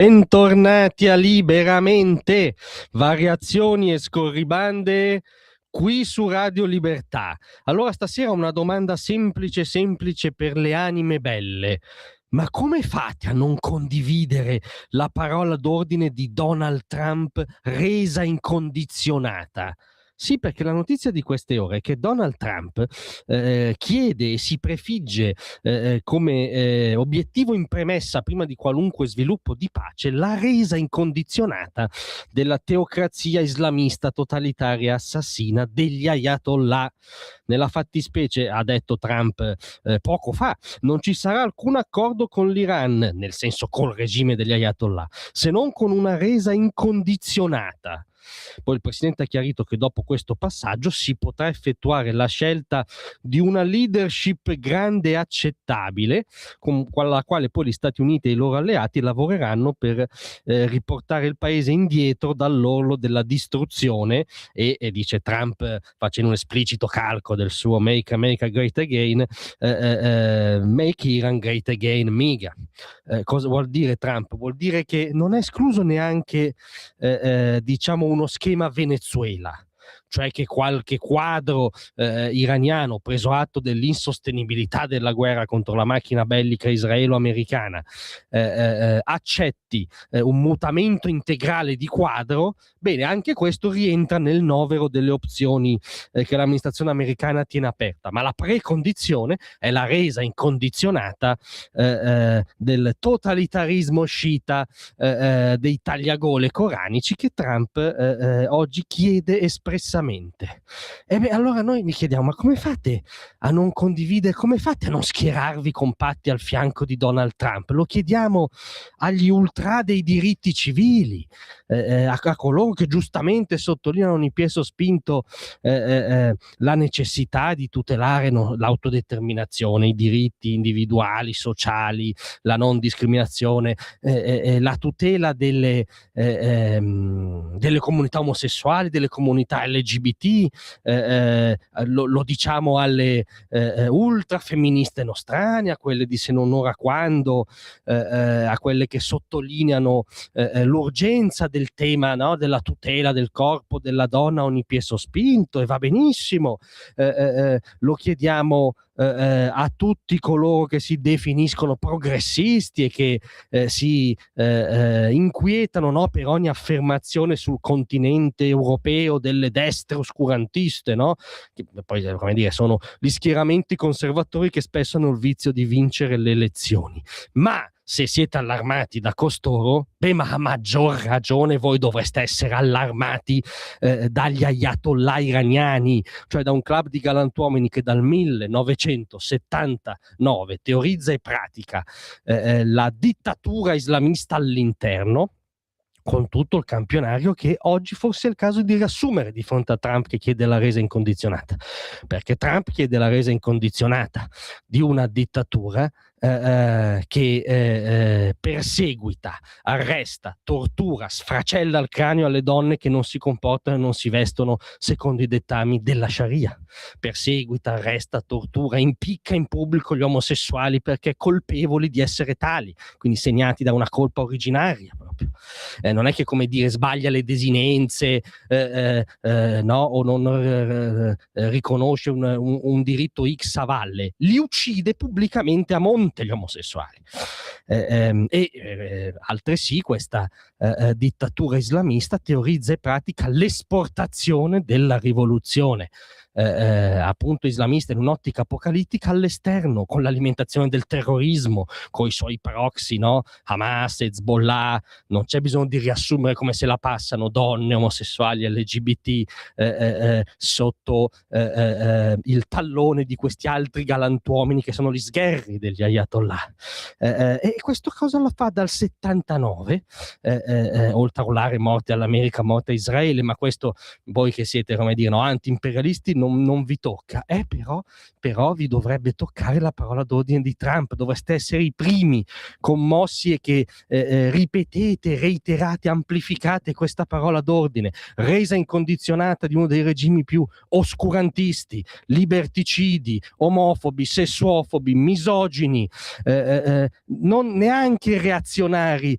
Bentornati a Liberamente, variazioni e scorribande qui su Radio Libertà. Allora stasera una domanda semplice per le anime belle. Ma come fate a non condividere la parola d'ordine di Donald Trump resa incondizionata? Sì, perché la notizia di queste ore è che Donald Trump chiede e si prefigge come obiettivo in premessa prima di qualunque sviluppo di pace la resa incondizionata della teocrazia islamista totalitaria assassina degli ayatollah. Nella fattispecie, ha detto Trump poco fa, non ci sarà alcun accordo con l'Iran, nel senso col regime degli ayatollah, se non con una resa incondizionata. Poi il presidente ha chiarito che dopo questo passaggio si potrà effettuare la scelta di una leadership grande e accettabile, con la quale poi gli Stati Uniti e i loro alleati lavoreranno per riportare il paese indietro dall'orlo della distruzione e dice Trump, facendo un esplicito calco del suo Make America Great Again, Make Iran Great Again, miga. Cosa vuol dire Trump? Vuol dire che non è escluso neanche diciamo uno schema Venezuela, cioè che qualche quadro iraniano, preso atto dell'insostenibilità della guerra contro la macchina bellica israelo-americana, accetti un mutamento integrale di quadro. Bene, anche questo rientra nel novero delle opzioni che l'amministrazione americana tiene aperta, ma la precondizione è la resa incondizionata del totalitarismo sciita dei tagliagole coranici che Trump oggi chiede espressamente. E beh, allora noi mi chiediamo, ma come fate a non condividere, come fate a non schierarvi compatti al fianco di Donald Trump? Lo chiediamo agli ultra dei diritti civili, a coloro che giustamente sottolineano in piè sospinto la necessità di tutelare l'autodeterminazione, i diritti individuali, sociali, la non discriminazione, la tutela delle comunità omosessuali, delle comunità LGBT, lo diciamo alle ultra femministe nostrane, a quelle di Se non ora quando, a quelle che sottolineano l'urgenza del tema, no? Della tutela del corpo della donna a ogni piè sospinto, e va benissimo. Lo chiediamo a tutti coloro che si definiscono progressisti e che si inquietano, no, per ogni affermazione sul continente europeo delle destre oscurantiste, no? Che poi, come dire, sono gli schieramenti conservatori che spesso hanno il vizio di vincere le elezioni. Ma se siete allarmati da costoro, beh, ma a maggior ragione voi dovreste essere allarmati dagli ayatollah iraniani, cioè da un club di galantuomini che dal 1979 teorizza e pratica la dittatura islamista all'interno, con tutto il campionario che oggi forse è il caso di riassumere di fronte a Trump che chiede la resa incondizionata, perché Trump chiede la resa incondizionata di una dittatura che perseguita, arresta, tortura, sfracella il cranio alle donne che non si comportano e non si vestono secondo i dettami della Sharia, perseguita, arresta, tortura, impicca in pubblico gli omosessuali perché colpevoli di essere tali, quindi segnati da una colpa originaria proprio. Non è che, come dire, sbaglia le desinenze, no, o non riconosce un diritto X a valle, li uccide pubblicamente a monte gli omosessuali. Altresì questa dittatura islamista teorizza e pratica l'esportazione della rivoluzione appunto islamista in un'ottica apocalittica all'esterno, con l'alimentazione del terrorismo, con i suoi proxy, no? Hamas, Hezbollah. Non c'è bisogno di riassumere come se la passano donne, omosessuali, LGBT sotto il tallone di questi altri galantuomini che sono gli sgherri degli ayatollah. E questo cosa lo fa dal 79, oltre a urlare morte all'America, morte a Israele, ma questo voi che siete, come dire, no, anti-imperialisti non vi tocca, però vi dovrebbe toccare la parola d'ordine di Trump, dovreste essere i primi commossi e che ripetete, reiterate, amplificate questa parola d'ordine, resa incondizionata di uno dei regimi più oscurantisti, liberticidi, omofobi, sessuofobi, misogini, non neanche reazionari,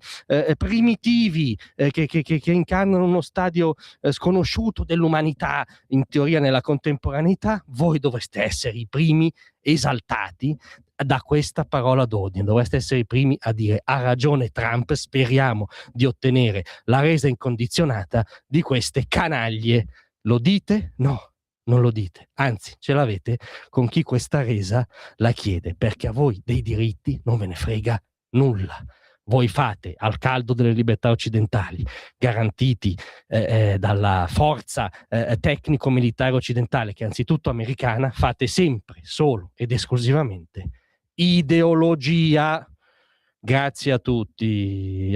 primitivi, che incarnano uno stadio sconosciuto dell'umanità, in teoria nella contemporaneità. Voi dovreste essere i primi esaltati da questa parola d'ordine, dovreste essere i primi a dire: ha ragione Trump, speriamo di ottenere la resa incondizionata di queste canaglie. Lo dite? No, non lo dite, anzi ce l'avete con chi questa resa la chiede, perché a voi dei diritti non ve ne frega nulla. Voi fate, al caldo delle libertà occidentali, garantiti dalla forza tecnico-militare occidentale, che è anzitutto americana, fate sempre, solo ed esclusivamente ideologia. Grazie a tutti.